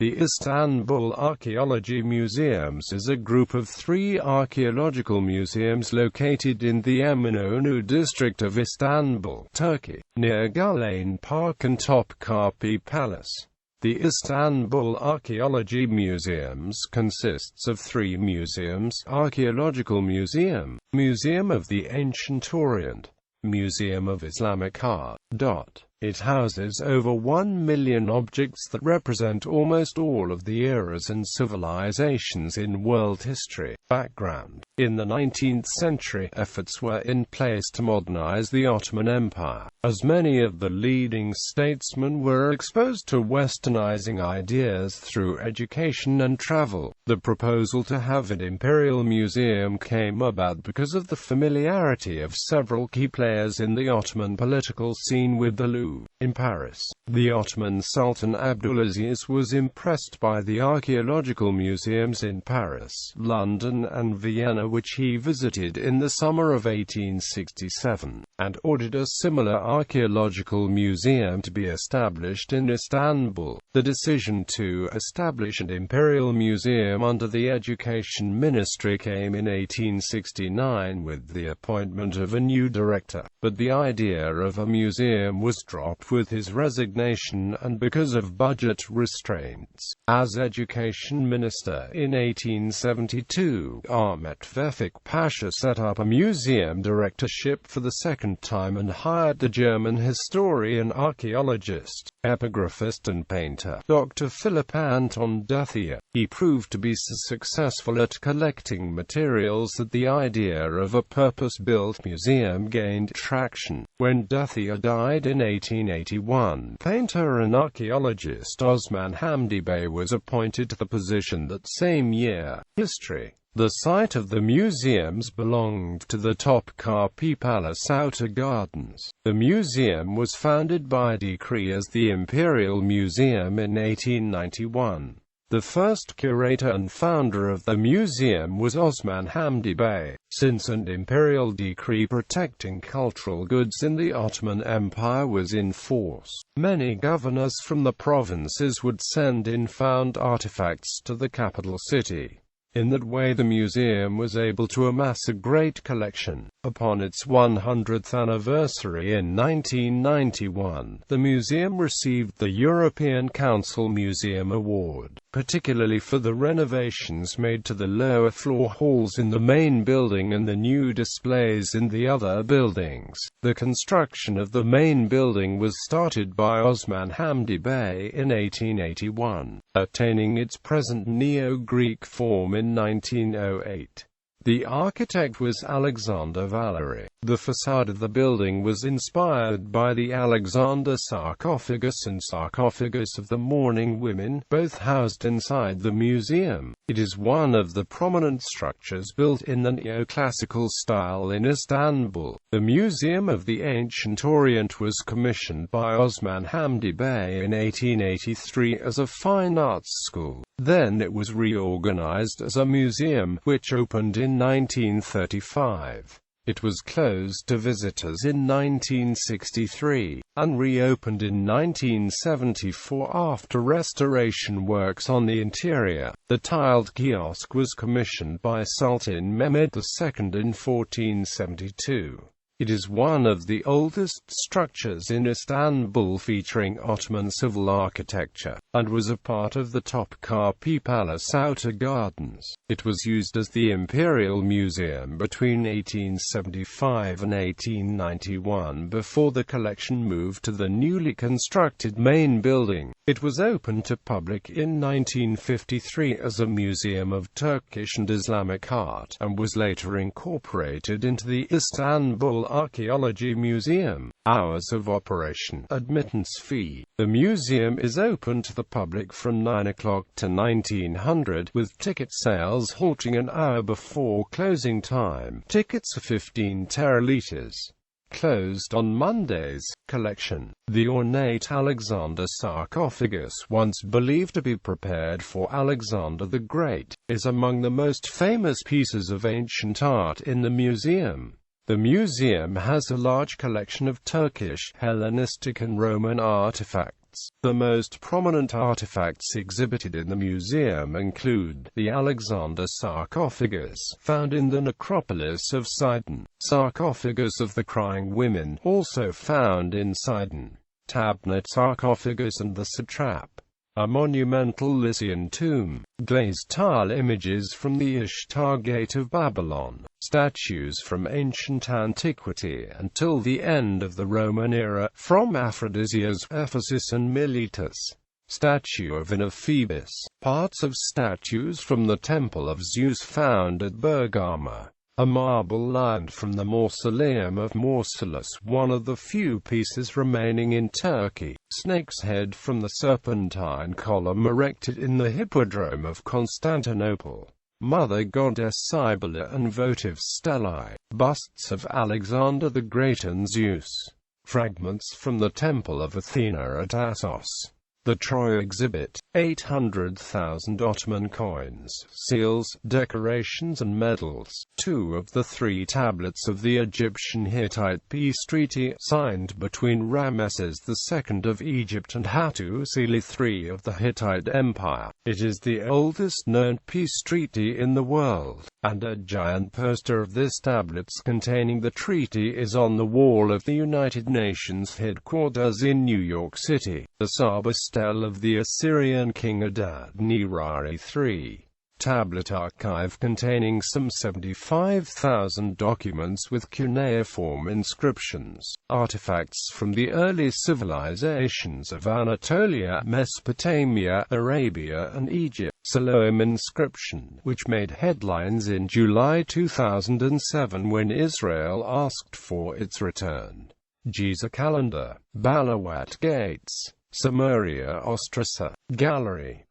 The Istanbul Archaeology Museums is a group of 3 archaeological museums located in the Eminönü district of Istanbul, Turkey, near Gülhane Park and Topkapı Palace. The Istanbul Archaeology Museums consists of 3 museums: Archaeological Museum, Museum of the Ancient Orient, Museum of Islamic Art. It houses over 1 million objects that represent almost all of the eras and civilizations in world history. Background: in the 19th century, efforts were in place to modernize the Ottoman Empire. As many of the leading statesmen were exposed to westernizing ideas through education and travel, the proposal to have an imperial museum came about because of the familiarity of several key players in the Ottoman political scene with the Louvre. In Paris, the Ottoman Sultan Abdulaziz was impressed by the archaeological museums in Paris, London and Vienna, which he visited in the summer of 1867, and ordered a similar archaeological museum to be established in Istanbul. The decision to establish an imperial museum under the Education Ministry came in 1869 with the appointment of a new director, but the idea of a museum was dropped with his resignation and because of budget restraints. As Education Minister in 1872, Ahmet Vefik Pasha set up a museum directorship for the second time and hired the German historian, archaeologist, epigraphist and painter, Dr. Philipp Anton Duthier. He proved to be so successful at collecting materials that the idea of a purpose-built museum gained traction. When Duthier died in 1881, painter and archaeologist Osman Hamdi Bey was appointed to the position that same year. History: the site of the museums belonged to the Topkapı Palace Outer Gardens. The museum was founded by decree as the Imperial Museum in 1891. The first curator and founder of the museum was Osman Hamdi Bey. Since an imperial decree protecting cultural goods in the Ottoman Empire was in force, many governors from the provinces would send in found artifacts to the capital city. In that way the museum was able to amass a great collection. Upon its 100th anniversary in 1991, the museum received the European Council Museum Award, particularly for the renovations made to the lower floor halls in the main building and the new displays in the other buildings. The construction of the main building was started by Osman Hamdi Bey in 1881, attaining its present Neo-Greek form in 1908. The architect was Alexander Valery. The facade of the building was inspired by the Alexander Sarcophagus and sarcophagus of the mourning women, both housed inside the museum. It is one of the prominent structures built in the neoclassical style in Istanbul. The Museum of the Ancient Orient was commissioned by Osman Hamdi Bey in 1883 as a fine arts school. Then it was reorganized as a museum, which opened in 1935. It was closed to visitors in 1963, and reopened in 1974 after restoration works on the interior. The tiled kiosk was commissioned by Sultan Mehmed II in 1472. It is one of the oldest structures in Istanbul featuring Ottoman civil architecture, and was a part of the Topkapı Palace Outer Gardens. It was used as the Imperial Museum between 1875 and 1891 before the collection moved to the newly constructed main building. It was opened to public in 1953 as a museum of Turkish and Islamic art, and was later incorporated into the Istanbul Archaeology Museum. Hours of operation. Admittance fee. The museum is open to the public from 9 o'clock to 1900, with ticket sales halting an hour before closing time. Tickets are 15 teralitres. Closed on Mondays. Collection. The ornate Alexander sarcophagus, once believed to be prepared for Alexander the Great, is among the most famous pieces of ancient art in the museum. The museum has a large collection of Turkish, Hellenistic and Roman artifacts. tablets. The most prominent artifacts exhibited in the museum include the Alexander Sarcophagus, found in the necropolis of Sidon, sarcophagus of the crying women, also found in Sidon, Tabnet sarcophagus and the satrap, a monumental Lycian tomb, glazed tile images from the Ishtar Gate of Babylon, statues from ancient antiquity until the end of the Roman era, from Aphrodisias, Ephesus and Miletus, statue of an of Phoebus, parts of statues from the Temple of Zeus found at Bergama, a marble lion from the Mausoleum of Mausolus, one of the few pieces remaining in Turkey, snake's head from the serpentine column erected in the Hippodrome of Constantinople, Mother Goddess Cybele and votive stelae, busts of Alexander the Great and Zeus, fragments from the Temple of Athena at Assos. The Troy exhibit, 800,000 Ottoman coins, seals, decorations and medals, 2 of the 3 tablets of the Egyptian-Hittite peace treaty, signed between Ramesses II of Egypt and Hattusili III of the Hittite Empire. It is the oldest known peace treaty in the world, and a giant poster of this tablets containing the treaty is on the wall of the United Nations headquarters in New York City. The Saba stele of the Assyrian king Adad-nirari III. Tablet archive containing some 75,000 documents with cuneiform inscriptions, artifacts from the early civilizations of Anatolia, Mesopotamia, Arabia and Egypt. Siloam inscription, which made headlines in July 2007 when Israel asked for its return. Giza calendar, Balawat gates, Samaria Ostrasa, gallery,